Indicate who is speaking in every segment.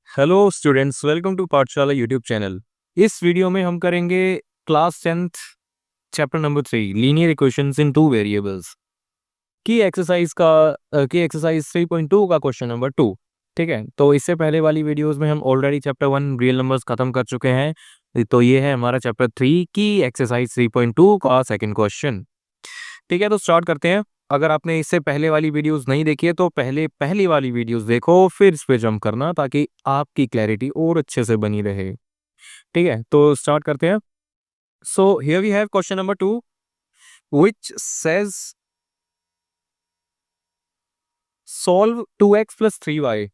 Speaker 1: Hello students, welcome to पाठशाला YouTube channel. इस video में हम करेंगे class 10th chapter number 3 linear equations इन टू वेरिएबल्स की एक्सरसाइज 3.2 का क्वेश्चन नंबर 2। ठीक है, तो इससे पहले वाली वीडियोस में हम ऑलरेडी चैप्टर 1 रियल नंबर्स खत्म कर चुके हैं। तो ये है हमारा चैप्टर 3 की एक्सरसाइज 3.2 का सेकंड क्वेश्चन। ठीक है, तो स्टार्ट करते हैं। अगर आपने इससे पहले वाली वीडियोस नहीं देखी है तो पहले पहली वाली वीडियोस देखो, फिर इस पे जंप करना ताकि आपकी क्लैरिटी और अच्छे से बनी रहे। ठीक है, तो स्टार्ट करते हैं। So here we have question number 2 which says solve 2x plus 3y,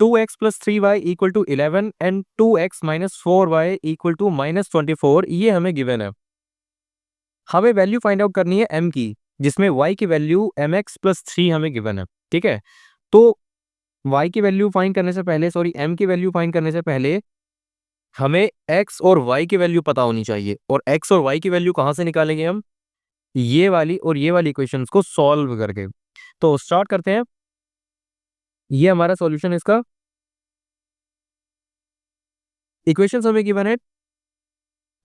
Speaker 1: 2x plus 3y equal to 11 and 2x minus 4y equal to -24। ये हमें गिवन है। हमें वैल्यू फाइंड आउट करनी है m की, जिसमें y की वैल्यू mx plus 3 हमें गिवन है। ठीक है, तो y की वैल्यू फाइंड करने से पहले m की वैल्यू फाइंड करने से पहले हमें x और y की वैल्यू पता होनी चाहिए। और x और y की वैल्यू कहाँ से निकालेंगे हम? ये वाली और ये वाली इक्वेशंस को सॉल्व करके। तो स्टार्ट करते हैं। ये हमारा सॉल्यूशन इसका। इक्वेशंस हमें गिवन है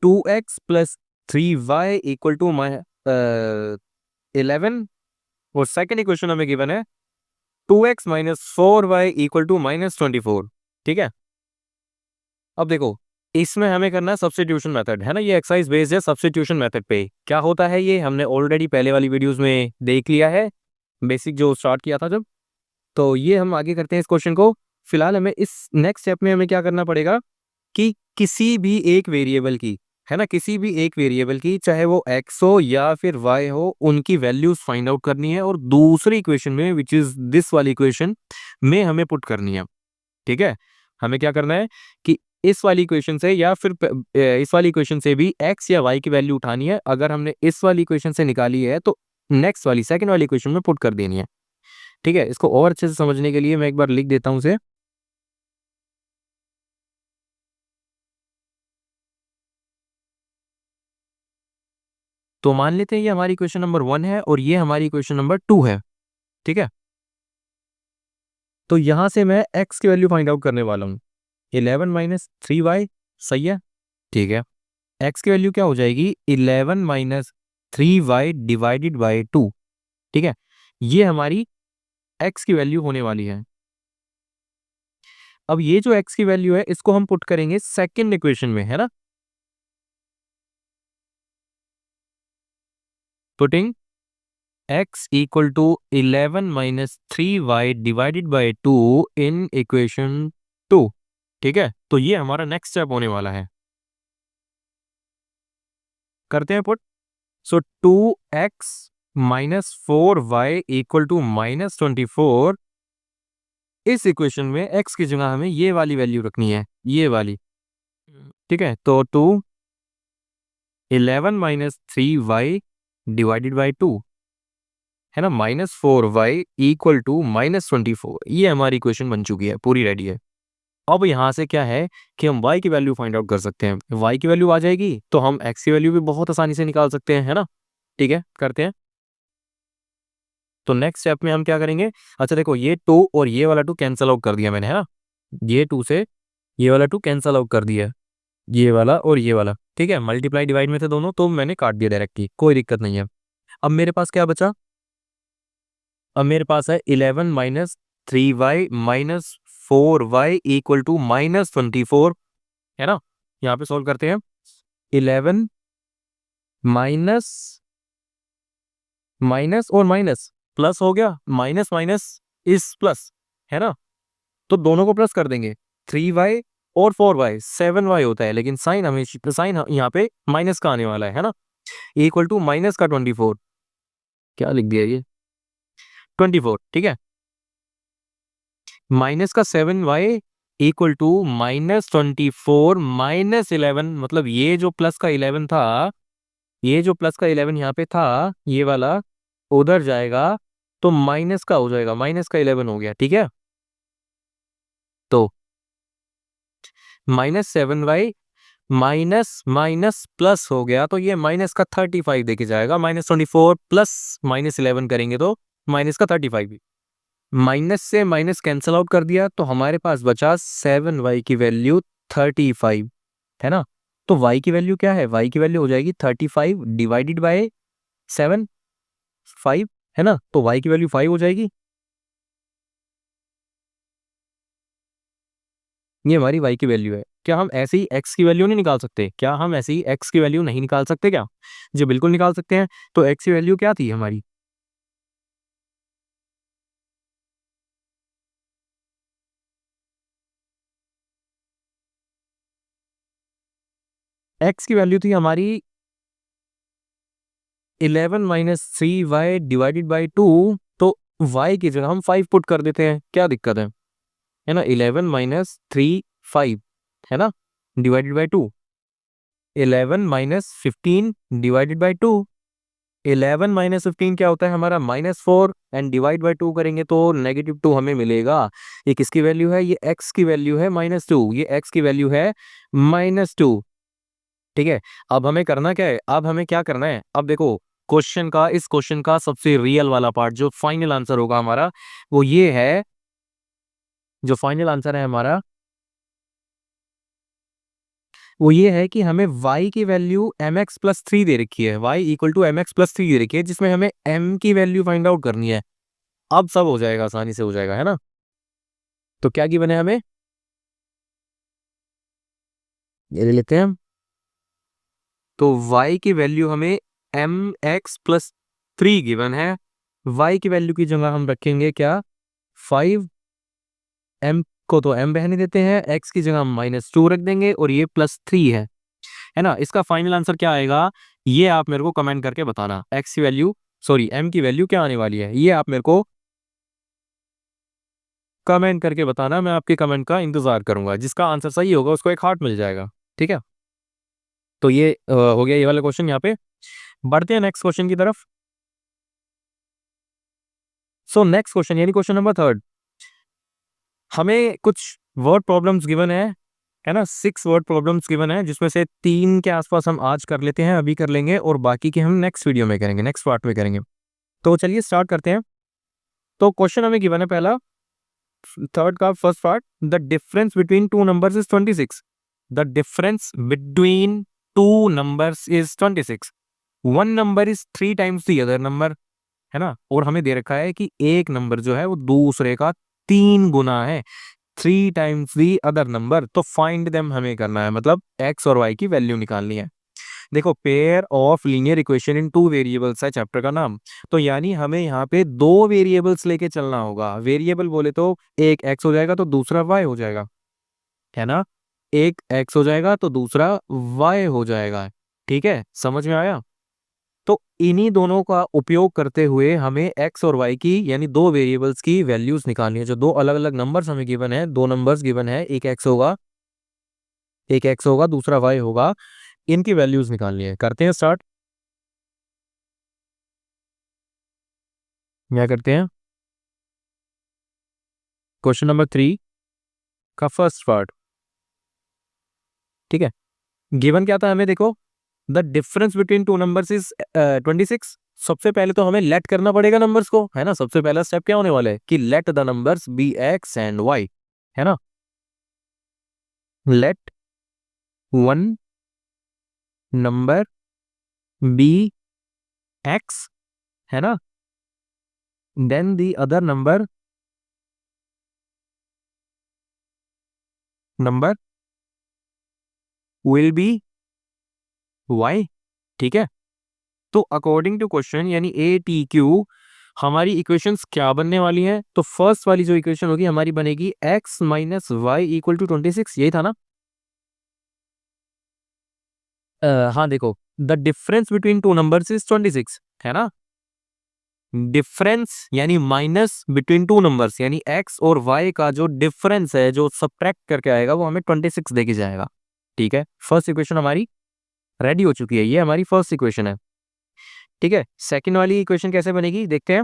Speaker 1: 2x plus 3y equal to 11 और सेकेंड इक्वेशन हमें गिवन है 2x minus 4y equal to -24। ठीक है, अब देखो इसमें हमें करना है सब्स्टिट्यूशन मेथड, है ना। ये एक्सरसाइज बेस्ड है सब्स्टिट्यूशन मेथड पे। क्या होता है ये हमने ऑलरेडी पहले वाली वीडियोस में देख लिया है, बेसिक जो स्टार्ट किया था जब। तो ये हम आगे करते हैं इस क्वेश्चन को। फिलहाल हमें इस नेक्स्ट स्टेप में हमें क्या करना पड़ेगा कि किसी भी एक वेरिएबल की, है ना, किसी भी एक वेरिएबल की, चाहे वो x हो या फिर y हो, उनकी वैल्यूज फाइंड आउट करनी है और दूसरी इक्वेशन में विच इज दिस वाली इक्वेशन में हमें पुट करनी है। ठीक है, हमें क्या करना है कि इस वाली इक्वेशन से या फिर इस वाली इक्वेशन से भी x या y की वैल्यू उठानी है। अगर हमने इस वाली इक्वेशन से निकाली है तो नेक्स्ट वाली सेकंड वाली इक्वेशन में पुट कर देनी है। ठीक है, इसको और अच्छे से समझने के लिए मैं एक बार लिख देता हूं उसे। तो मान लेते हैं ये हमारी क्वेश्चन नंबर 1 है और ये हमारी क्वेश्चन नंबर 2 है। ठीक है, तो यहां से मैं x की वैल्यू फाइंड आउट करने वाला हूं। 11 माइनस 3y, सही है। ठीक है, x की वैल्यू क्या हो जाएगी? 11 माइनस 3y डिवाइडेड बाई 2। ठीक है, ये हमारी x की वैल्यू होने वाली है। अब ये जो x की वैल्यू है इसको हम पुट करेंगे सेकंड इक्वेशन में, है ना। Putting x equal to 11 minus 3y divided by 2 in equation 2। ठीक है, तो ये हमारा नेक्स्ट स्टेप होने वाला है। करते हैं put. So 2x minus 4y equal to -24। इस इक्वेशन में x की जगह हमें ये वाली वैल्यू रखनी है, ये वाली। ठीक है, तो 11 माइनस 3y डिवाइडेड बाई 2, है ना, -4y इक्वल टू -24। ये हमारी इक्वेशन बन चुकी है, पूरी रेडी है। अब यहाँ से क्या है कि हम y की वैल्यू फाइंड आउट कर सकते हैं। y की वैल्यू आ जाएगी तो हम x की वैल्यू भी बहुत आसानी से निकाल सकते हैं, है ना। ठीक है, करते हैं। तो नेक्स्ट स्टेप में हम क्या करेंगे? अच्छा देखो, ये 2 और ये वाला 2 कैंसल आउट कर दिया मैंने, है ना। ये 2 से ये वाला 2 कैंसल आउट कर दिया, ये वाला और ये वाला। ठीक है, मल्टीप्लाई डिवाइड में थे दोनों, तो मैंने काट दिया डायरेक्टली, कोई दिक्कत नहीं है। अब मेरे पास क्या बचा? अब मेरे पास है 11 minus 3y minus 4y equal to -24, है ना। यहाँ पे सोल्व करते हैं। 11 माइनस माइनस और माइनस प्लस हो गया, माइनस माइनस इस प्लस, है ना। तो दोनों को प्लस कर देंगे। 3y और 4y 7y होता है, लेकिन साइन हमें साइन यहाँ पे माइनस का आने वाला है ना। इक्वल टू माइनस का 24, क्या लिख दिया ये 24। ठीक है, माइनस का 7y इक्वल टू -24 -11, मतलब ये जो प्लस का 11 था, ये जो प्लस का 11 यहाँ पे था, ये वाला उधर जाएगा तो माइनस का हो जाएगा, -11 हो गया। ठीक है, तो -7y माइनस माइनस प्लस हो गया तो ये माइनस का 35 देके जाएगा। -24 प्लस -11 करेंगे तो माइनस का 35 भी। माइनस से माइनस कैंसिल आउट कर दिया तो हमारे पास बचा 7y की वैल्यू 35, है ना। तो y की वैल्यू क्या है, y की वैल्यू हो जाएगी 35 डिवाइडेड बाय 7, 5, है ना। तो y की वैल्यू 5 हो जाएगी। ये हमारी y की वैल्यू है। क्या हम ऐसे ही x की वैल्यू नहीं निकाल सकते, क्या हम ऐसे ही x की वैल्यू नहीं निकाल सकते क्या? जी बिल्कुल निकाल सकते हैं। तो x की वैल्यू क्या थी हमारी, x की वैल्यू थी हमारी 11 माइनस 3y डिवाइडेड बाई 2। तो y की जगह हम 5 पुट कर देते हैं, क्या दिक्कत है ना। 11 माइनस 3, 5, है ना, divided by 2। 11 minus 15 divided by 2। 11 minus 15 क्या होता है हमारा -4, एंड डिवाइड बाई 2 करेंगे तो -2 हमें मिलेगा। ये किसकी वैल्यू है, ये x की वैल्यू है -2, ये x की वैल्यू है -2। ठीक है। अब हमें करना क्या है, अब हमें क्या करना है, अब देखो क्वेश्चन का, इस क्वेश्चन का सबसे रियल वाला पार्ट जो फाइनल आंसर होगा हमारा, वो ये है, जो फाइनल आंसर है हमारा वो ये है कि हमें y की वैल्यू mx प्लस 3 दे रखी है, y equal to mx plus 3 दे रखी है, जिसमें हमें m की वैल्यू फाइंड आउट करनी है। अब सब हो जाएगा, आसानी से हो जाएगा, है ना। तो क्या गिवन है हमें, ये ले लेते हैं हम। तो y की वैल्यू हमें mx प्लस 3 गिवन है। y की वैल्यू की जगह हम रखेंगे क्या, 5, m को तो m रहने देते हैं, x की जगह हम -2 रख देंगे, और ये +3 है ना। इसका फाइनल आंसर क्या आएगा, ये आप मेरे को कमेंट करके बताना। x की वैल्यू, सॉरी m की वैल्यू क्या आने वाली है, ये आप मेरे को कमेंट करके बताना। मैं आपके कमेंट का इंतजार करूंगा, जिसका आंसर सही होगा उसको एक हार्ट मिल जाएगा। ठीक है। तो ये हो गया ये वाला क्वेश्चन। यहाँ पे बढ़ते हैं नेक्स्ट क्वेश्चन की तरफ। सो नेक्स्ट क्वेश्चन यानी क्वेश्चन नंबर 3, हमें कुछ वर्ड प्रॉब्लम्स गिवन है ना। 6 वर्ड प्रॉब्लम्स गिवन है, जिसमें से 3 के आसपास हम आज कर लेते हैं, अभी कर लेंगे, और बाकी के हम नेक्स्ट वीडियो में करेंगे, नेक्स्ट पार्ट में करेंगे। तो चलिए स्टार्ट करते हैं। तो क्वेश्चन हमें गिवन है पहला, थर्ड का first part, the difference between two numbers is 26। The difference between two numbers is 26। One number is 3 times the other number, है ना। और हमें दे रखा है कि एक नंबर जो है वो दूसरे का 3 गुना है, 3 टाइम्स दी अदर नंबर। तो फाइंड देम हमें करना है, मतलब एक्स और वाई की वैल्यू निकालनी है। देखो, pair of linear equation in two variables है चैप्टर का नाम। तो यानी हमें यहाँ पे 2 वेरिएबल्स लेके चलना होगा। वेरिएबल बोले तो एक एक्स हो जाएगा तो दूसरा वाई हो जाएगा, है ना। एक एक्स हो जाएगा तो दूसरा वाई हो जाएगा। ठीक है, समझ में आया। तो इन्हीं दोनों का उपयोग करते हुए हमें एक्स और वाई की, यानी 2 वेरिएबल्स की वैल्यूज निकालनी है। जो 2 अलग अलग नंबर्स हमें गिवन है, 2 नंबर्स गिवन है, एक एक्स होगा दूसरा वाई होगा, इनकी वैल्यूज निकालनी है। करते हैं स्टार्ट, क्या करते हैं। क्वेश्चन नंबर 3 का फर्स्ट पार्ट, ठीक है। गिवन क्या था हमें, देखो, the difference between two numbers is 26। सबसे पहले तो हमें लेट करना पड़ेगा नंबर्स को, है ना। सबसे पहला स्टेप क्या होने वाला है कि let the numbers be x and y, है ना। Let one number be x, है ना, then the other number will be y. ठीक है। तो अकॉर्डिंग टू क्वेश्चन यानी ए टी क्यू, हमारी इक्वेशंस क्या बनने वाली हैं। तो फर्स्ट वाली जो इक्वेशन होगी हमारी बनेगी x minus y equal to 26, यही था ना। हाँ देखो, the difference between two numbers is 26, है ना। डिफरेंस यानी माइनस बिटवीन टू नंबर्स, यानी x और y का जो डिफरेंस है, जो सब्ट्रैक्ट करके आएगा, वो हमें 26 देके जाएगा। ठीक है, फर्स्ट इक्वेशन हमारी रेडी हो चुकी है, ये हमारी फर्स्ट इक्वेशन है। ठीक है, सेकंड वाली इक्वेशन कैसे बनेगी देखते हैं।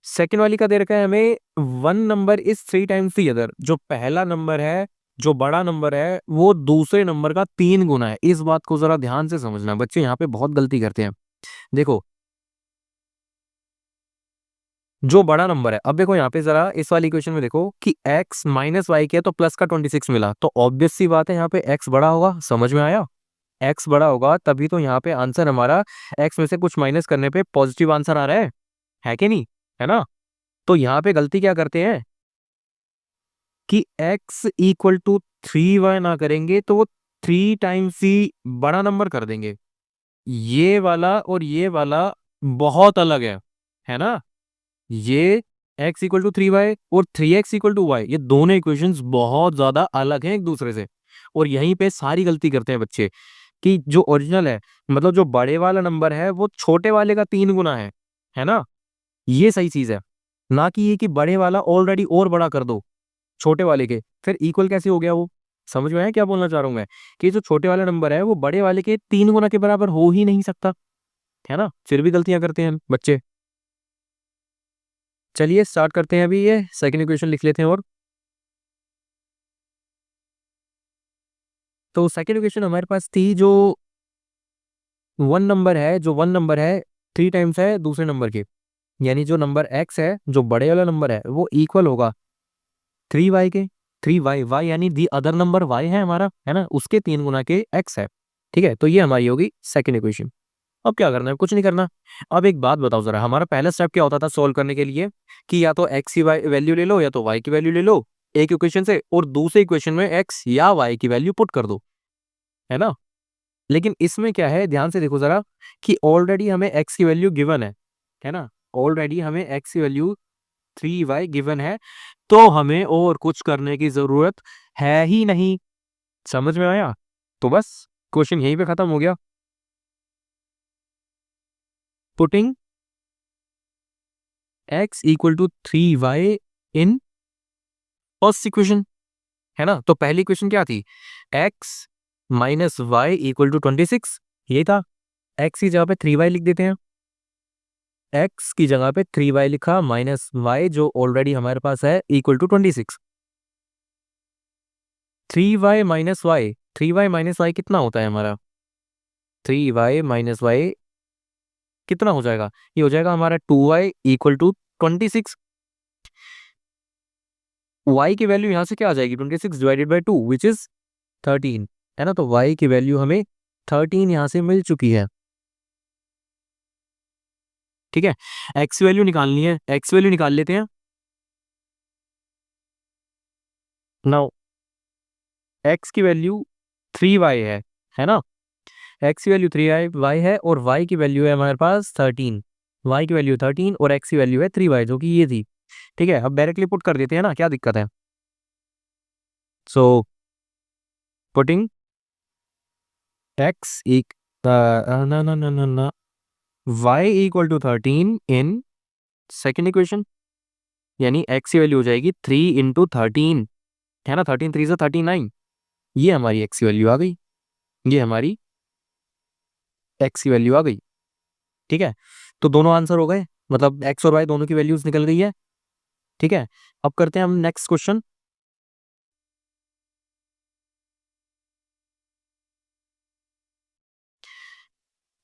Speaker 1: सेकेंड वाली का दे रखा है हमें, one number is 3 times the other. जो पहला नंबर है, जो बड़ा नंबर है, वो दूसरे नंबर का 3 गुना है। इस बात को जरा ध्यान से समझना, बच्चे यहाँ पे बहुत गलती करते हैं। देखो, जो बड़ा नंबर है, अब देखो यहाँ पे जरा इस वाली इक्वेशन में देखो कि x माइनस वाई किया तो प्लस का 26 मिला, तो ऑब्वियस सी बात है यहाँ पे x बड़ा होगा। समझ में आया? x बड़ा होगा तभी तो यहाँ पे आंसर हमारा x में से कुछ माइनस करने पे पॉजिटिव आंसर आ रहा है कि नहीं? है ना? तो यहाँ पे गलती क्या करते हैं कि x इक्वल टू 3y ना करेंगे तो वो 3 टाइम्स ही बड़ा नंबर कर देंगे। ये वाला और ये वाला बहुत अलग है ना? ये x इक्वल टू 3y और 3x इक्वल टू वाई, ये दोनों इक्वेशंस बहुत ज्यादा अलग हैं एक दूसरे से। और यहीं पे सारी गलती करते हैं बच्चे कि जो ओरिजिनल है, मतलब जो बड़े वाला नंबर है वो छोटे वाले का 3 गुना है ना? ये सही चीज है, ना कि ये कि बड़े वाला ऑलरेडी और बड़ा कर दो छोटे वाले के, फिर इक्वल कैसे हो गया वो? समझ में आया क्या बोलना चाह रहा हूं मैं? कि जो छोटे वाला नंबर है वो बड़े वाले के 3 गुना के बराबर हो ही नहीं सकता, है ना? फिर भी गलतियां करते हैं बच्चे। चलिए स्टार्ट करते हैं, अभी ये सेकंड इक्वेशन लिख लेते हैं। और तो सेकंड इक्वेशन हमारे पास थी, जो वन नंबर है 3 टाइम्स है दूसरे नंबर के, यानी जो नंबर x है, जो बड़े वाला नंबर है, वो इक्वल होगा 3y के। 3y, y यानी दी अदर नंबर y है हमारा, है ना? उसके 3 गुना के x है। ठीक है, तो ये हमारी होगी सेकंड इक्वेशन। अब क्या करना है? कुछ नहीं करना। अब एक बात बताओ जरा, हमारा पहला स्टेप क्या होता था सोल्व करने के लिए? कि या तो x की वैल्यू ले लो या तो y की वैल्यू ले लो एक इक्वेशन से, और दूसरे इक्वेशन में x या y की वैल्यू पुट कर दो, है ना? लेकिन इसमें क्या है, ध्यान से देखो जरा, कि ऑलरेडी हमें x की वैल्यू गिवन है ना? ऑलरेडी हमें x की वैल्यू 3y गिवन है, तो हमें और कुछ करने की जरूरत है ही नहीं। समझ में आया? तो बस क्वेश्चन यहीं पे खत्म हो गया। Putting x equal to 3y in first equation, है ना? तो पहली इक्वेशन क्या थी? x minus y equal to 26, ये था। x की जगह पे 3y लिख देते हैं, x की जगह पे 3y लिखा, माइनस y जो ऑलरेडी हमारे पास है equal to 26। 3y minus y, 3y minus y कितना होता है हमारा? 3y माइनस वाई कितना हो जाएगा? ये हो जाएगा हमारा 2y इक्वल टू 26। y की वैल्यू यहां से क्या आ जाएगी? 26 डिवाइडेड बाई 2 विच इज 13, है ना? तो y की वैल्यू हमें 13 यहां से मिल चुकी है। ठीक है, x वैल्यू निकालनी है, x वैल्यू निकाल लेते हैं। नाउ x की वैल्यू 3y है ना? x की वैल्यू 3y है और y की वैल्यू है हमारे पास 13। y की वैल्यू 13 और x की वैल्यू है 3y, जो कि ये थी। ठीक है, अब डायरेक्टली पुट कर देते हैं ना, क्या दिक्कत है? सो पुटिंग x एक ना ना ना ना ना y equal to 13 in second equation, यानी x की वैल्यू हो जाएगी 3 इंटू 13, है ना? 13 3 से 39, ये हमारी x की वैल्यू आ गई। ये हमारी x की वैल्यू आ गई। ठीक है, तो दोनों आंसर हो गए, मतलब x और y दोनों की वैल्यूज निकल गई है। ठीक है, अब करते हैं हम नेक्स्ट क्वेश्चन।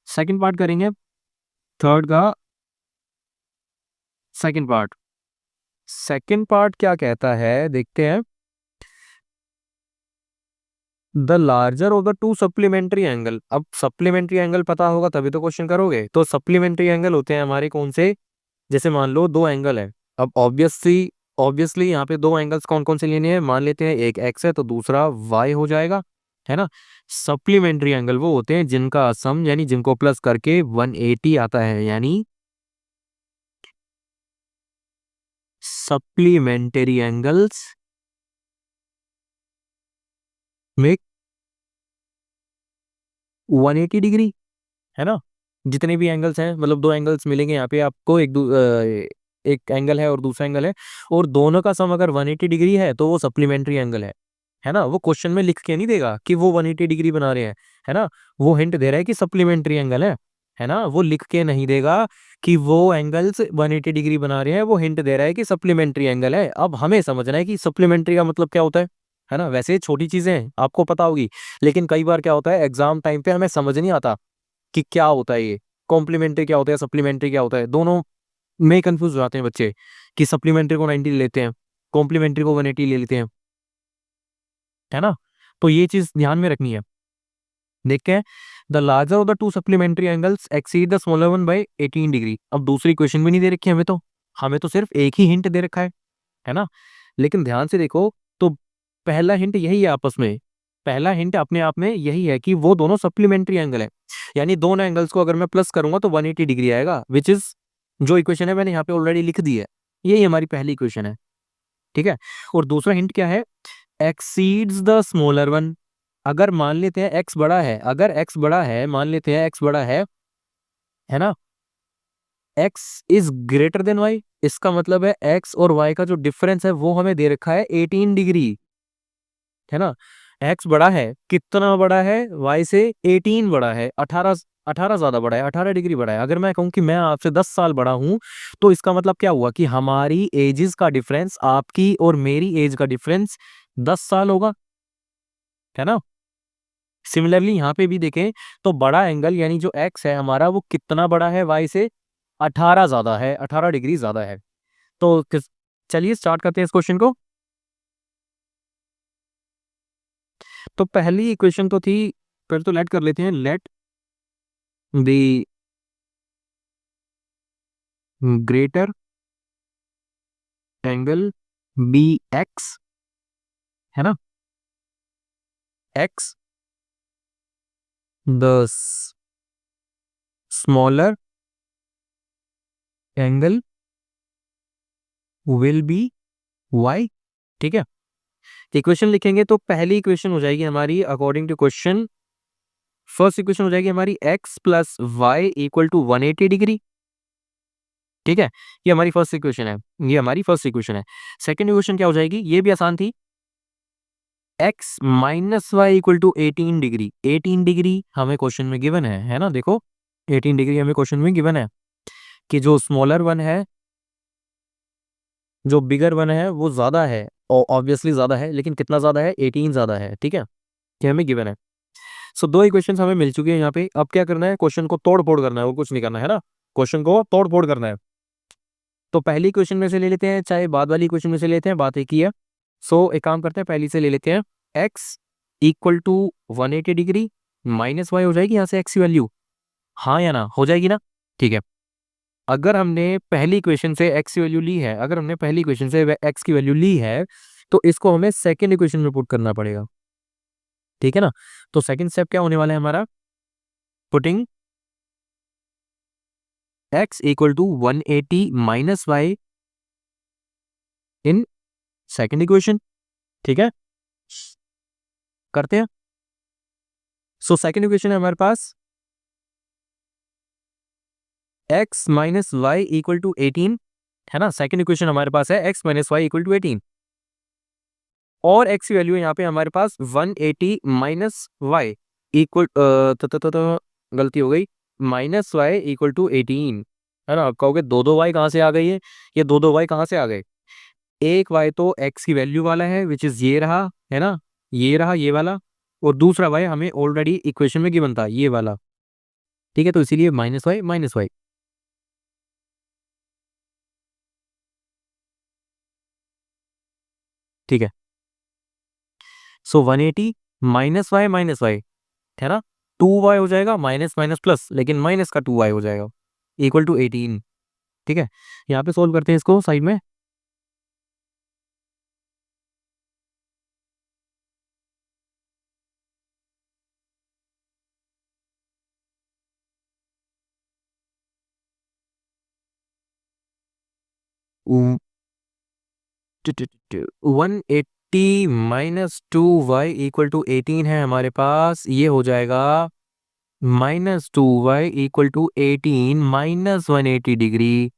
Speaker 1: सेकंड पार्ट करेंगे, थर्ड का सेकंड पार्ट। सेकंड पार्ट क्या कहता है देखते हैं। The larger of the two supplementary angle, अब सप्लीमेंट्री एंगल पता होगा तभी तो क्वेश्चन करोगे। तो सप्लीमेंट्री एंगल होते हैं हमारे कौन से? जैसे मान लो दो एंगल है, अब ऑब्वियसली यहाँ पे दो एंगल्स कौन कौन से लेने हैं? मान लेते हैं एक x है तो दूसरा y हो जाएगा, है ना? सप्लीमेंट्री एंगल वो होते हैं जिनका सम, यानी जिनको प्लस करके 180 आता है, यानी सप्लीमेंट्री एंगल्स मेक 180 डिग्री, है ना? जितने भी एंगल्स हैं, मतलब दो एंगल्स मिलेंगे यहाँ पे आपको, एक एंगल है और दूसरा एंगल है, और दोनों का सम अगर 180 डिग्री है तो वो सप्लीमेंट्री एंगल है ना? वो क्वेश्चन में लिख के नहीं देगा कि वो 180 डिग्री बना रहे हैं, है ना? वो हिंट दे रहा है कि सप्लीमेंट्री एंगल है ना? वो लिख के नहीं देगा कि वो एंगल्स 180 डिग्री बना रहे हैं, वो हिंट दे रहा है कि सप्लीमेंट्री एंगल है। अब हमें समझना है कि सप्लीमेंट्री का मतलब क्या होता है ना? वैसे छोटी चीजें हैं, आपको पता होगी, लेकिन कई बार क्या होता है एग्जाम टाइम पे हमें समझ नहीं आता कि क्या होता है ये, कॉम्प्लीमेंट्री क्या होता है, सप्लीमेंट्री क्या होता है। दोनों में कंफ्यूज हो जाते हैं बच्चे कि सप्लीमेंट्री को 90 ले लेते हैं, कॉम्प्लीमेंट्री को 180 ले लेते हैं, है ना। तो ये चीज ध्यान में रखनी है। देखते हैं, the larger of the two supplementary angles exceed the smaller one by 18 degree. अब दूसरी क्वेश्चन भी नहीं दे रखी है हमें तो सिर्फ एक ही हिंट दे रखा है ना। लेकिन ध्यान से देखो तो पहला हिंट यही है आपस में, पहला हिंट अपने आप में यही है कि वो दोनों सप्लीमेंट्री एंगल है, यानी दोनों एंगल्स को अगर मैं प्लस करूंगा तो 180 डिग्री आएगा, विच इज जो इक्वेशन है मैंने यहाँ पे ऑलरेडी लिख दी है, यही हमारी पहली इक्वेशन है, ठीक है। और दूसरा हिंट क्या है, एक्सीड्स द स्मॉलर वन। अगर मान लेते हैं x बड़ा है, अगर x बड़ा है, मान लेते हैं x बड़ा है ना, x is greater than y, इसका मतलब है x और y का जो डिफरेंस है वो हमें दे रखा है 18 डिग्री, है ना। x बड़ा है, कितना बड़ा है, y से 18 बड़ा है, 18 18 ज्यादा बड़ा है, 18 डिग्री बड़ा है। अगर मैं कहूं कि मैं आपसे 10 साल बड़ा हूं, तो इसका मतलब क्या हुआ कि हमारी एजेस का डिफरेंस, आपकी और मेरी एज का डिफरेंस 10 साल होगा, है ना। सिमिलरली यहाँ पे भी देखें तो बड़ा एंगल यानी जो x है हमारा वो कितना बड़ा है, y से 18 ज्यादा है, 18 डिग्री ज्यादा है। तो चलिए स्टार्ट करते हैं इस क्वेश्चन को। तो पहली इक्वेशन तो थी, फिर तो लेट कर लेते हैं, let the greater angle be x, है ना, x the smaller angle will be y, ठीक है। इक्वेशन लिखेंगे तो पहली इक्वेशन हो जाएगी हमारी according to question, first equation हो जाएगी हमारी x plus y equal to 180 degree, ठीक है। ये हमारी फर्स्ट इक्वेशन है, ये हमारी फर्स्ट इक्वेशन है। सेकंड इक्वेशन क्या हो जाएगी, ये भी आसान थी, x minus y equal to 18 degree. 18 degree हमें क्वेश्चन में गिवन है ना, देखो 18 डिग्री हमें क्वेश्चन में गिवन है कि जो स्मॉलर वन है, जो बिगर वन है वो ज्यादा है, ऑब्वियसली ज्यादा है, लेकिन कितना ज्यादा है, 18 ज्यादा है, ठीक है, ये हमें गिवन है। सो दो इक्वेशंस हमें मिल चुकी है यहाँ पे। अब क्या करना है, क्वेश्चन को तोड़ फोड़ करना है, वो कुछ नहीं करना है ना, क्वेश्चन को तोड़ फोड़ करना है। तो पहली क्वेश्चन में से ले लेते हैं, चाहे बाद वाली क्वेश्चन में से लेते हैं, बात एक ही है। सो एक काम करते हैं, पहली से ले लेते हैं, x equal to 180 degree minus y हो जाएगी यहाँ से x की वैल्यू, हाँ या ना, हो जाएगी ना, ठीक है। अगर हमने पहली इक्वेशन से x की वैल्यू ली है, अगर हमने पहली इक्वेशन से x की वैल्यू ली है, तो इसको हमें सेकेंड इक्वेशन में पुट करना पड़ेगा, ठीक है ना। तो सेकंड स्टेप क्या होने वाला है हमारा, putting x equal to 180 minus y in second equation, ठीक है, करते हैं। सो सेकेंड इक्वेशन है हमारे पास x minus y equal to 18, है ना। सेकेंड इक्वेशन हमारे पास है x minus y equal to 18, और x की वैल्यू यहाँ पे हमारे पास 180 माइनस वाई इक्वल, गलती हो गई, माइनस वाई इक्वल टू 18, है ना। आप कहोगे दो दो वाई कहाँ से आ गई है, ये दो दो वाई कहाँ से आ गए, एक वाई तो x की वैल्यू वाला है विच इज ये रहा, है ना, ये रहा ये वाला, और दूसरा वाई हमें ऑलरेडी इक्वेशन में गिवन था, ये वाला, ठीक है। तो इसीलिए माइनस वाई, ठीक है। सो 180 माइनस वाई, है ना, 2y हो जाएगा, माइनस माइनस प्लस, लेकिन माइनस का 2y हो जाएगा, इक्वल टू 18, ठीक है। यहाँ पे सोल्व करते हैं इसको साइड में, उ- 180 माइनस 2y इक्वल टू 18 है हमारे पास, ये हो जाएगा -2y equal to 18 minus 180 degree,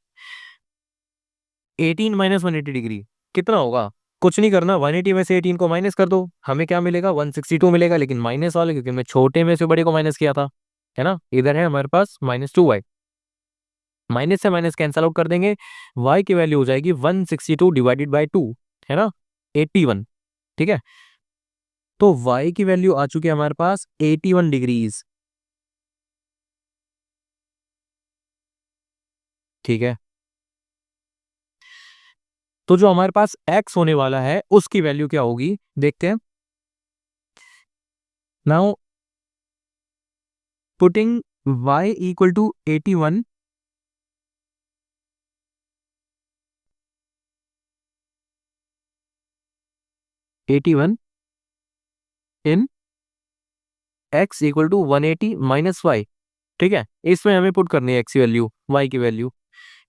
Speaker 1: 18 minus 180 degree कितना होगा, कुछ नहीं करना, 180 में से 18 को माइनस कर दो, हमें क्या मिलेगा, 162 मिलेगा, लेकिन माइनस वाले क्योंकि मैं छोटे में से बड़े को माइनस किया था, है ना। इधर है हमारे पास -2y, माइनस से माइनस कैंसल आउट कर देंगे, y की वैल्यू हो जाएगी 162 डिवाइडेड बाई 2, है ना, 81, ठीक है। तो y की वैल्यू आ चुकी है हमारे पास 81 डिग्रीज, ठीक है। तो जो हमारे पास x होने वाला है उसकी वैल्यू क्या होगी देखते हैं। Now putting y equal to 81 in x equal to 180 minus y. ठीक है, इसमें हमें पुट करनी है x की वैल्यू, y की value.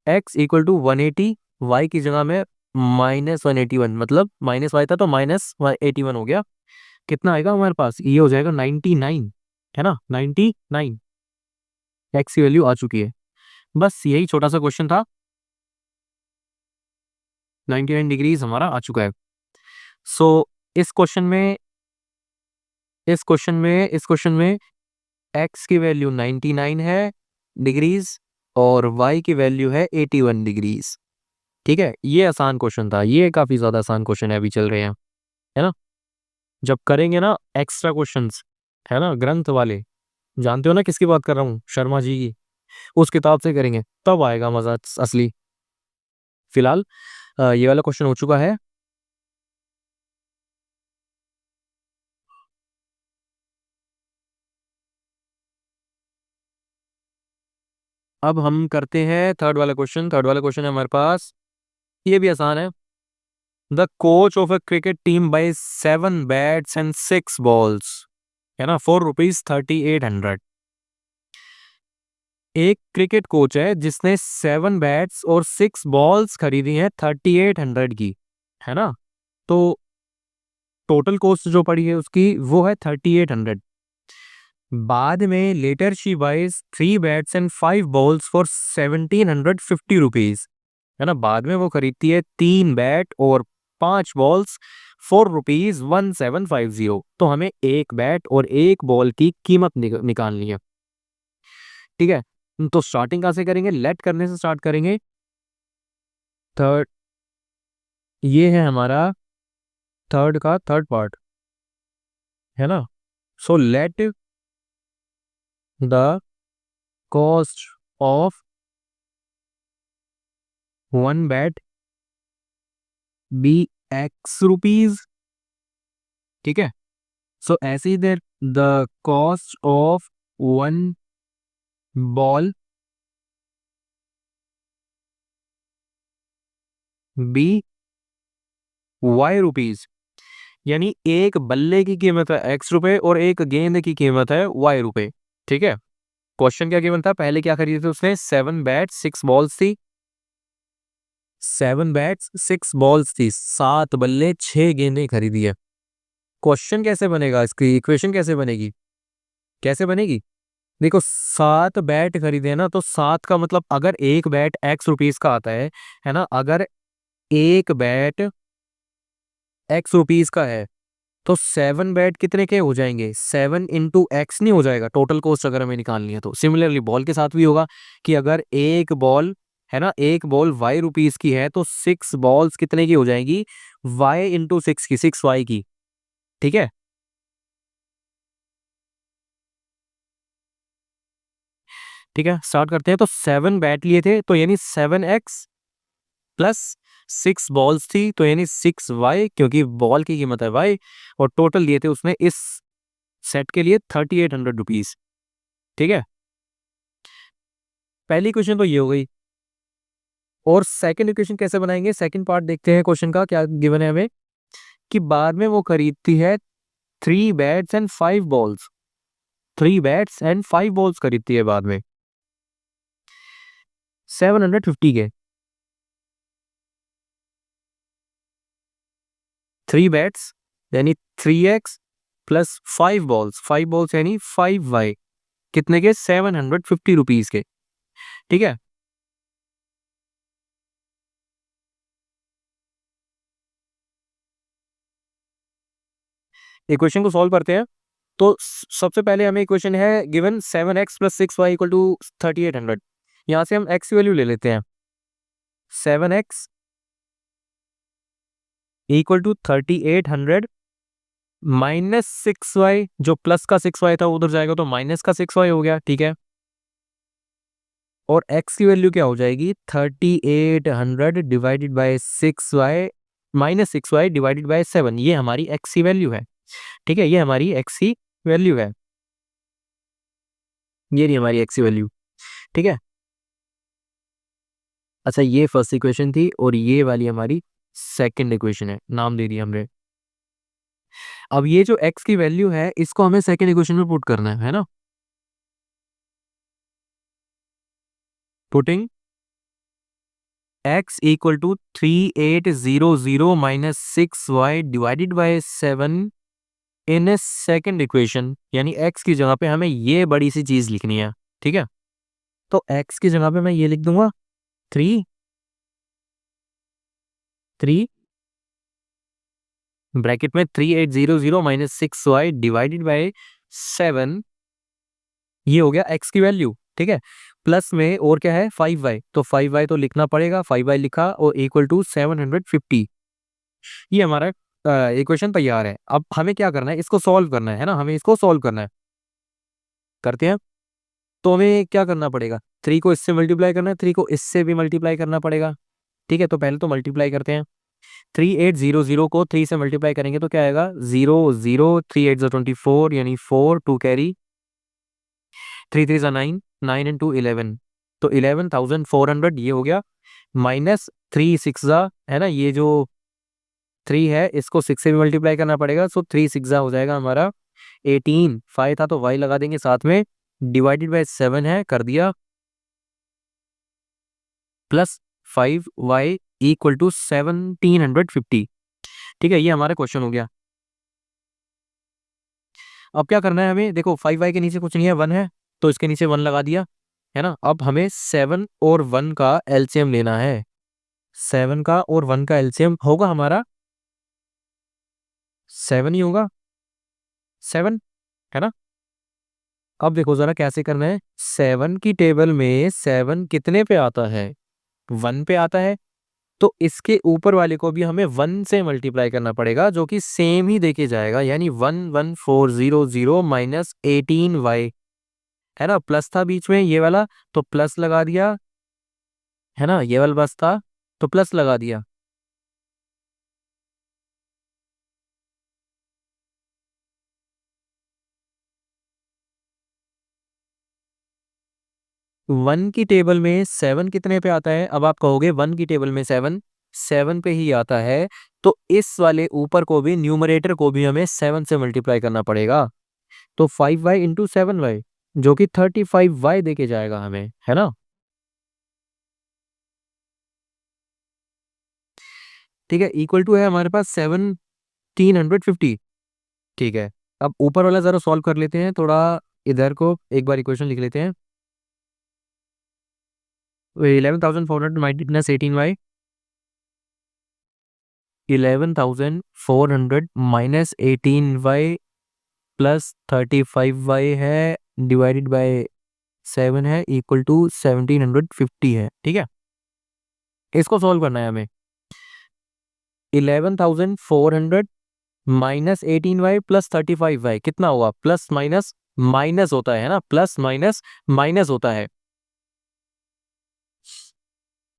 Speaker 1: x equal to 180, y की जगह में -181, मतलब माइनस वाई था तो -181 हो गया। कितना आएगा हमारे पास, ये हो जाएगा 99, है ना, 99 x की वैल्यू आ चुकी है। बस यही छोटा सा क्वेश्चन था, 99 डिग्रीज हमारा आ चुका है। सो इस क्वेश्चन में x की वैल्यू 99 है डिग्रीज और y की वैल्यू है 81 डिग्रीज। ठीक है, ये आसान क्वेश्चन था, ये काफी ज्यादा आसान क्वेश्चन है, अभी चल रहे हैं, है ना। जब करेंगे ना एक्स्ट्रा क्वेश्चंस, है ना, ग्रंथ वाले, जानते हो ना किसकी बात कर रहा हूँ, शर्मा जी की, उस किताब से करेंगे तब आएगा मजा असली। फिलहाल ये वाला क्वेश्चन हो चुका है। अब हम करते हैं थर्ड वाला क्वेश्चन। थर्ड वाला क्वेश्चन है हमारे पास, ये भी आसान है। The coach of a cricket team buy 7 bats and 6 balls, है ना, ₹4,3800। एक क्रिकेट कोच है जिसने 7 बैट्स और 6 बॉल्स खरीदी हैं 3800 की, है ना। तो टोटल कॉस्ट जो पड़ी है उसकी वो है 3800। बाद में later she buys 3 bats and 5 balls for 1750 rupees, है ना। बाद में वो खरीदती है 3 बैट और 5 बॉल्स ₹1750। तो हमें एक बैट और एक बॉल की कीमत निकालनी है। ठीक है, तो स्टार्टिंग कहाँ से करेंगे, लेट करने से स्टार्ट करेंगे। थर्ड, ये है हमारा थर्ड का थर्ड पार्ट, है ना। So let the cost of 1 bat be X rupees. ठीक है, सो ऐसे ही there the cost of 1 ball be Y rupees. यानी एक बल्ले की कीमत है X रुपए और एक गेंद की कीमत है Y रुपए। ठीक है, क्वेश्चन क्या गिवन था, पहले क्या खरीदी थी उसने, 7 बैट 6 बॉल्स थी, 7 बैट्स 6 बॉल्स थी, 7 बल्ले 6 गेंदें खरीदी है। क्वेश्चन कैसे बनेगा, इसकी इक्वेशन कैसे बनेगी, कैसे बनेगी, देखो 7 बैट खरीदे हैं ना, तो 7 का मतलब अगर एक बैट X रुपीज का आता है ना, अगर एक बैट X रुपीज का है तो 7 बैट कितने के हो जाएंगे, 7 इंटू एक्स नहीं हो जाएगा, टोटल कॉस्ट अगर हमें निकालनी है तो। सिमिलरली बॉल के साथ भी होगा कि अगर एक बॉल, है ना, एक बॉल Y रुपीज की है तो 6 बॉल्स कितने की हो जाएंगी, Y इंटू 6 की, 6Y की। ठीक है, ठीक है, स्टार्ट करते हैं। तो 7 बैट लिए थे तो यानी 7X प्लस 6 बॉल्स थी तो यानी 6Y, क्योंकि बॉल की कीमत है Y, और टोटल लिए थे उसने इस सेट के लिए 3800 रुपीज। ठीक है, पहली क्वेश्चन तो ये हो गई। और सेकंड इक्वेशन कैसे बनाएंगे, सेकंड पार्ट देखते हैं क्वेश्चन का, क्या गिवन है हमें कि बाद में वो खरीदती है 3 bats and 5 balls, 3 bats and 5 balls खरीदती है बाद में 750 के। 3 बैट्स यानी 3X प्लस 5 बॉल्स, 5 बॉल्स यानी 5Y, कितने के, 750 रुपीज के। ठीक है, इक्वेशन को सॉल्व करते हैं। तो सबसे पहले हमें इक्वेशन है given 7X plus 6Y equal to 3800। यहाँ से हम X की वैल्यू ले लेते हैं, 7X equal to 3800 minus 6Y, जो प्लस का 6Y था उधर जाएगा तो माइनस का 6Y हो गया। ठीक है, और x की वैल्यू क्या हो जाएगी 3800 divided by 6y minus 6y divided by 7, ये हमारी x की वैल्यू है। ठीक है, ये हमारी x की वैल्यू है, ये नहीं हमारी x की वैल्यू। ठीक है, अच्छा ये फर्स्ट इक्वेशन थी और ये वाली हमारी सेकंड इक्वेशन है, नाम दे दिया हमने। अब ये जो x की वैल्यू है इसको हमें सेकंड इक्वेशन में पुट करना है ना। Putting x equal to 3800 minus 6y divided by 7 in a second equation, यानी x की जगह पे हमें ये बड़ी सी चीज लिखनी है। ठीक है, तो x की जगह पे मैं ये लिख दूंगा 3 ब्रैकेट में 3800 माइनस 6y डिवाइडेड बाय 7, ये हो गया x की वैल्यू। ठीक है, प्लस में और क्या है 5y, तो 5y तो लिखना पड़ेगा, 5y लिखा और इक्वल टू 750। ये हमारा इक्वेशन तैयार है। अब हमें क्या करना है, इसको सॉल्व करना है ना, हमें इसको सॉल्व करना है। करते हैं, तो हमें क्या करना पड़ेगा, 3 को इससे मल्टीप्लाई करना है, 3 को इससे भी मल्टीप्लाई करना पड़ेगा। ठीक है, तो पहले तो मल्टीप्लाई करते हैं। 3800 को 3 से मल्टीप्लाई करेंगे तो क्या आएगा 0 0, 3 8 24 यानी 4 2 कैरी, 3 3 9, 9 and 2 11, तो 11,400 ये हो गया। माइनस 3 6 है ना, ये जो 3 है इसको 6 से भी मल्टीप्लाई करना पड़ेगा, सो 3 6 हो जाएगा हमारा 18। 5 था तो y लगा देंगे साथ में, डिवाइडेड बाय 7 है कर दिया, प्लस 5y इक्वल टू 1750। ठीक है, ये हमारा क्वेश्चन हो गया। अब क्या करना है हमें, देखो 5y के नीचे कुछ नहीं है, 1 है, तो इसके नीचे 1 लगा दिया, है ना। अब हमें 7 और 1 का एलसीएम लेना है। 7 का और 1 का एलसीएम होगा हमारा 7 ही होगा, 7, है ना। अब देखो जरा कैसे करना है, 7 की टेबल में 7 कितने पे आता है, 1 पे आता है, तो इसके ऊपर वाले को भी हमें 1 से मल्टीप्लाई करना पड़ेगा, जो कि सेम ही देके जाएगा, यानी 11400 माइनस 18y, है ना। प्लस था बीच में ये वाला तो प्लस लगा दिया, है ना, ये वाला बस था तो प्लस लगा दिया। वन की टेबल में 7 कितने पे आता है, अब आप कहोगे 1 की टेबल में 7 7 पे ही आता है, तो इस वाले ऊपर को भी, न्यूमरेटर को भी हमें 7 से मल्टीप्लाई करना पड़ेगा, तो 5y इंटू 7y, जो कि 35y देके जाएगा हमें, है ना। ठीक है, इक्वल टू है हमारे पास 1750। ठीक है, अब ऊपर वाला जरा सॉल्व कर लेते हैं थोड़ा, इधर को एक बार इक्वेशन लिख लेते हैं। 11,400 minus 18y, 11,400 minus 18y plus 35y है, डिवाइडेड बाय 7 है, इक्वल टू 1750 है। ठीक है, इसको सॉल्व करना है हमें। 11,400 माइनस 18y प्लस 35y कितना हुआ, प्लस माइनस माइनस होता है ना, प्लस माइनस माइनस होता है,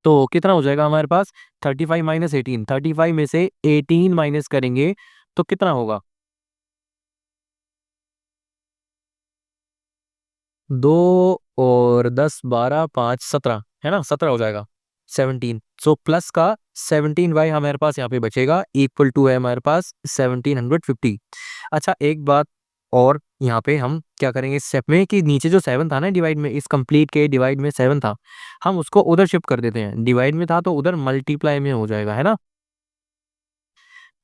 Speaker 1: तो कितना हो जाएगा हमारे पास 35 माइनस 18, 35 में से 18 माइनस करेंगे तो कितना होगा, 2 और 10 12 5 17, है ना, 17 हो जाएगा, 17, सो प्लस का 17y हमारे पास यहाँ पे बचेगा, इक्वल टू है हमारे पास 1750। अच्छा एक बात और, यहाँ पे हम क्या करेंगे इस स्टेप में कि नीचे जो 7 था ना डिवाइड में, इस कंप्लीट के डिवाइड में 7 था, हम उसको उधर शिफ्ट कर देते हैं, डिवाइड में था तो उधर मल्टीप्लाई में हो जाएगा, है ना।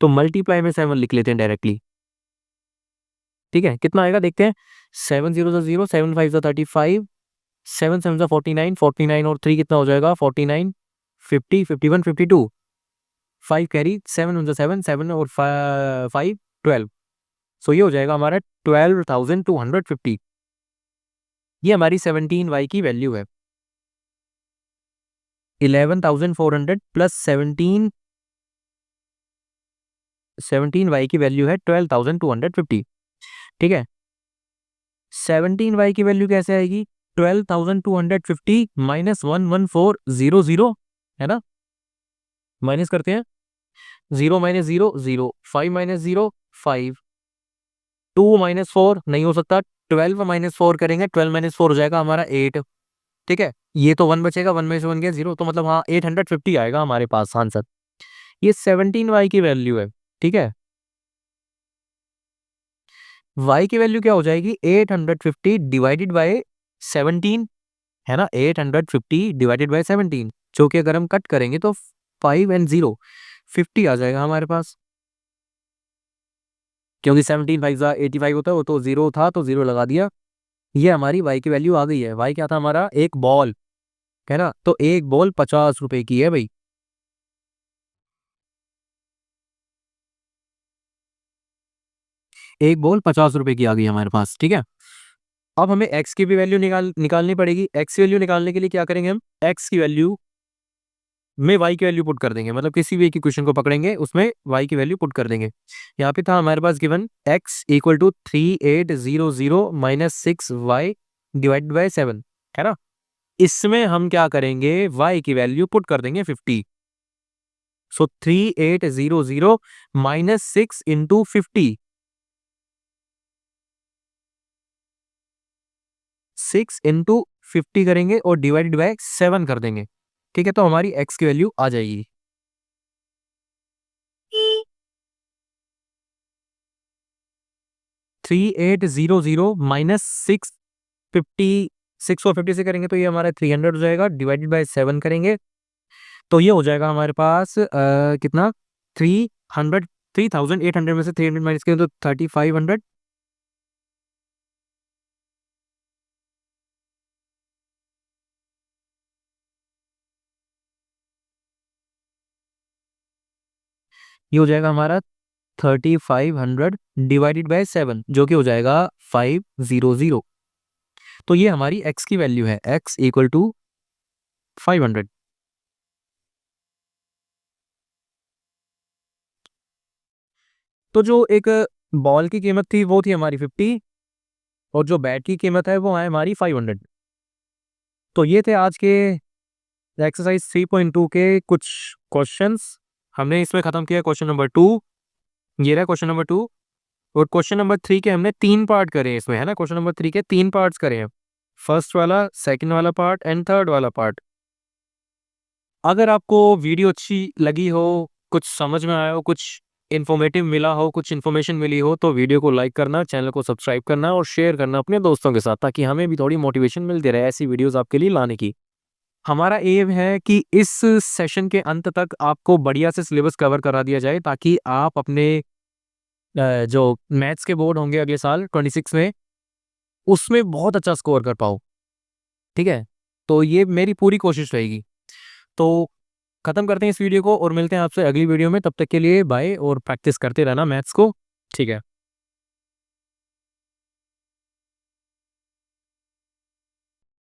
Speaker 1: तो मल्टीप्लाई में 7 लिख लेते हैं डायरेक्टली। ठीक है, कितना आएगा देखते हैं, 7 0 0, 7 5 35, 7 7 49, 49 और 3 कितना हो जाएगा 49, 50 51 52, 5 कैरी, 7 7 7 और 5 12, सो ये हो जाएगा हमारा 12,250। ये हमारी 17y की वैल्यू है। 11,400 प्लस 17y की वैल्यू है 12,250। ठीक है, 17y की वैल्यू कैसे आएगी, 12,250 माइनस 11400 है ना, माइनस करते हैं, 0 माइनस 0 0, 5 माइनस 0 5, 2 माइनस 4 नहीं हो सकता, 12 माइनस 4 करेंगे, 12 माइनस 4 हो जाएगा हमारा 8। ठीक है, ये तो 1 बचेगा, 1 में से 1 गया 0, तो मतलब हाँ 850 आएगा हमारे पास आंसर। ये 17y की वैल्यू है। ठीक है, y की वैल्यू क्या हो जाएगी, 850 डिवाइडेड बाय 17, है ना, 850 डिवाइडेड बाय 17, जो कि अगर हम कट करेंगे तो 5 एंड 0 50 आ जाएगा हमारे पास, क्योंकि 17 5 85 होता है, वो तो 0 था तो 0 लगा दिया। ये हमारी y की वैल्यू आ गई है। y क्या था हमारा, एक बॉल, है ना, तो एक बॉल 50 रुपए की है भाई। एक बॉल 50 रुपए की आ गई हमारे पास। ठीक है, अब हमें x की भी वैल्यू निकालनी पड़ेगी। x की वैल्यू निकालने के लिए क्या करेंगे हम, x की वैल्यू में y की वैल्यू पुट कर देंगे, मतलब किसी भी एक क्वेश्चन को पकड़ेंगे उसमें y की वैल्यू पुट कर देंगे। यहाँ पे था हमारे पास given x equal to 3800 minus 6y divide by 7, है ना। इसमें हम क्या करेंगे, y की वैल्यू पुट कर देंगे 50। सो 3800 माइनस 6 इंटू 50, 6 इंटू 50 करेंगे और डिवाइडेड बाय 7 कर देंगे। ठीक है, तो हमारी x की वैल्यू आ जाएगी 3800 माइनस 650, 6 और 50 से करेंगे तो ये हमारा 300 हो जाएगा, डिवाइडेड बाय 7 करेंगे तो ये हो जाएगा हमारे पास कितना, 300, 3800 में से 300 माइनस करें तो 3500। ये हो जाएगा हमारा 3500 डिवाइडेड बाय 7, जो कि हो जाएगा 500। तो ये हमारी x की वैल्यू है, x इक्वल टू 500। तो जो एक बॉल की कीमत थी वो थी हमारी 50, और जो बैट की कीमत है वो है हमारी 500। तो ये थे आज के एक्सरसाइज 3.2 के कुछ क्वेश्चंस। हमने इसमें खत्म किया क्वेश्चन नंबर 2, ये रहा क्वेश्चन नंबर 2। और क्वेश्चन नंबर 3 के हमने 3 पार्ट करे हैं इसमें, है ना, क्वेश्चन नंबर 3 के 3 पार्ट्स करे हैं, फर्स्ट वाला, सेकंड वाला पार्ट एंड थर्ड वाला पार्ट। अगर आपको वीडियो अच्छी लगी हो, कुछ समझ में आया हो, कुछ इन्फॉर्मेटिव मिला हो, कुछ इन्फॉर्मेशन मिली हो, तो वीडियो को लाइक करना, चैनल को सब्सक्राइब करना और शेयर करना अपने दोस्तों के साथ, ताकि हमें भी थोड़ी मोटिवेशन मिलती रहे ऐसी वीडियोस आपके लिए लाने की। हमारा एम है कि इस सेशन के अंत तक आपको बढ़िया से सिलेबस कवर करा दिया जाए, ताकि आप अपने जो मैथ्स के बोर्ड होंगे अगले साल 26 में, उसमें बहुत अच्छा स्कोर कर पाओ। ठीक है, तो ये मेरी पूरी कोशिश रहेगी। तो खत्म करते हैं इस वीडियो को और मिलते हैं आपसे अगली वीडियो में। तब तक के लिए बाय, और प्रैक्टिस करते रहना मैथ्स को। ठीक है।